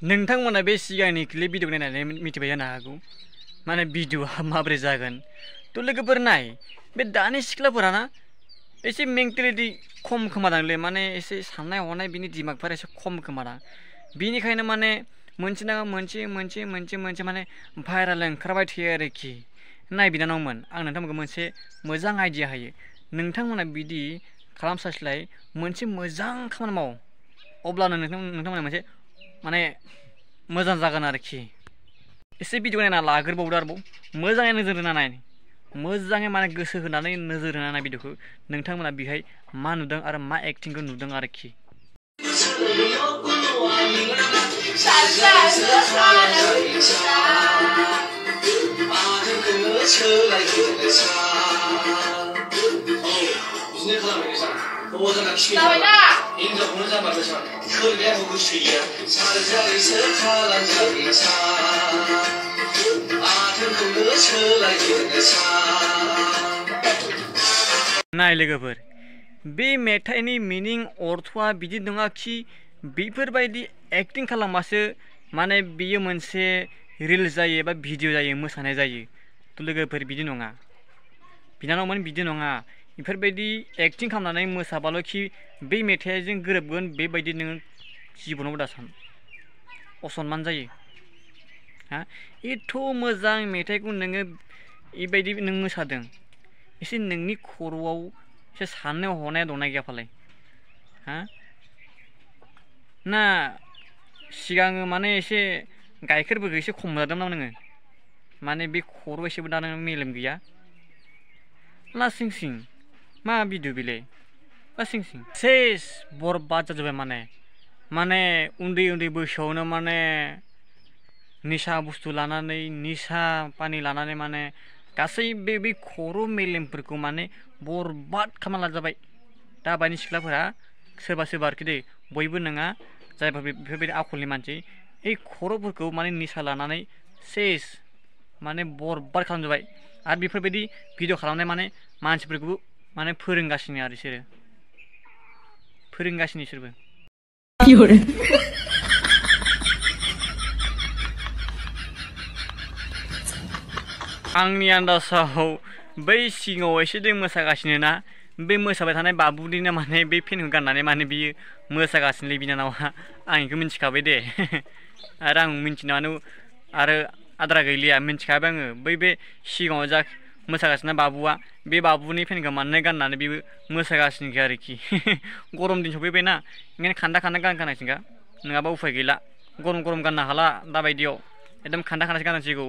नोंथांमोना बे सिगांनि क्लिप भिडिअ नायनानै मिथिबाय जानो हागौ माने भिडिअआ माबोरै जागोन थ' लोगोफोर नाय बे दानि सिख्लाफोरा ना एसे मेंटेलिटि खम खोमादांलै माने एसे साननाय हनाय बिनि दिमागफोरा एसे खम खोमादां बिनिखायनो माने मोनसे नङा मोनसे माने भाइराल ओंखारबाय थायो आरोखि नाय बिनानावमोन आं नोंथांमोनखौ मोनसे मोजां आइडिया होयो नोंथांमोना बिदि खालामस्लायस्लाय मोनसे मोजां खामानि माव अब्लानो नोंथांमोना मोनसे माने मोजां जागोन आरोखि एसे भिडिअ नायना लाग्रोबावदो आरोबाव मोजाङै नोजोर होना नाय मोजाङै माने गोसो होनानै नोजोर होना नाय भिडिअखौ नोंथांमोना बेहाय मा नुदों आरो मा एक्टिंखौ नुदों आरोखि नाय लोगोफोर बे मेथाइनि मिनिं अर्थआ बिदि नङाखि बेफोरबायदि एक्टिं खालामबासो माने बेयो मोनसे रिल्स जायो एबा भिडिअ जायो मोसानाय जायो थ' लोगोफोर बिदि नङा बिनानावमोन बिदि नङा बेफोरबायदि एक्टिं खालामनानै मोसाबाल'खि बे मेथाइजों गोरोबगोन बेबायदि नोङो जिबनावबो दासान असनमान जायो हा एथ' मोजां मेथाइखौ नोङो बेबायदि नों मोसादों एसे नोंनि खर'आव एसे साननो हनाया दंना गैया फालाय हा ना सिगाङो माने एसे गाइखेरफोरखौ एसे खम मोनजादों नामा नोङो माने बे खर' एसेबो दा नों मेलेम गैया लासिं सिं मा भिडिअ बेलाय लासिं सिं सेस बरबाद जाजोब्बाय माने उन्दै उन्दै बैसोआवनो माने निसा बुस्थु लानानै निसा पानि लानानै माने गासै बे खर' मेलेमफोरखौ माने बरबाद खालामना लाजाबाय दा बायनि सिख्लाफोरा सोरबा आरोखि दै बयबो नङा जायफोर बेफोरबायदि आखलनि मानसि ओइ खर'फोरखौ माने निसा लानानै सेस माने बरबाद खालामजोब्बाय आरो बेफोरबायदि भिडिअ खालामनाय माने मानसिफोरखौबो माने फोरोंगासिनो आरो बिसोरो फोरोंगासिनो बिसोरबो आंनि आन्दाजाव बै सिङाव एसे दै मोसागासिनो ना बे मोसाबाय थानाय बाबुनिनो माने बे पेन्टखौ गाननानै माने बियो मोसागासिनोलै बिनानावा आं बेखौ मिथिखाबाय दे आरो आं मिथिनायानो आरो आद्रा गैलिया मिथिखाबाय आङो बे सिगाङाव जा मोसागासिनो बाबुआ बे बाबुनि पेन्टखौ माने गाननानै बेबो मोसागासिनो आरोखि गरम दिन सफैबायना ओंखायनो खान्दा गानखानांसिनखा नङाबा उफाय गैला गरम गाननो हाला दाबायदियाव एकदम खान्दा खान्दासो गाननांसिगौ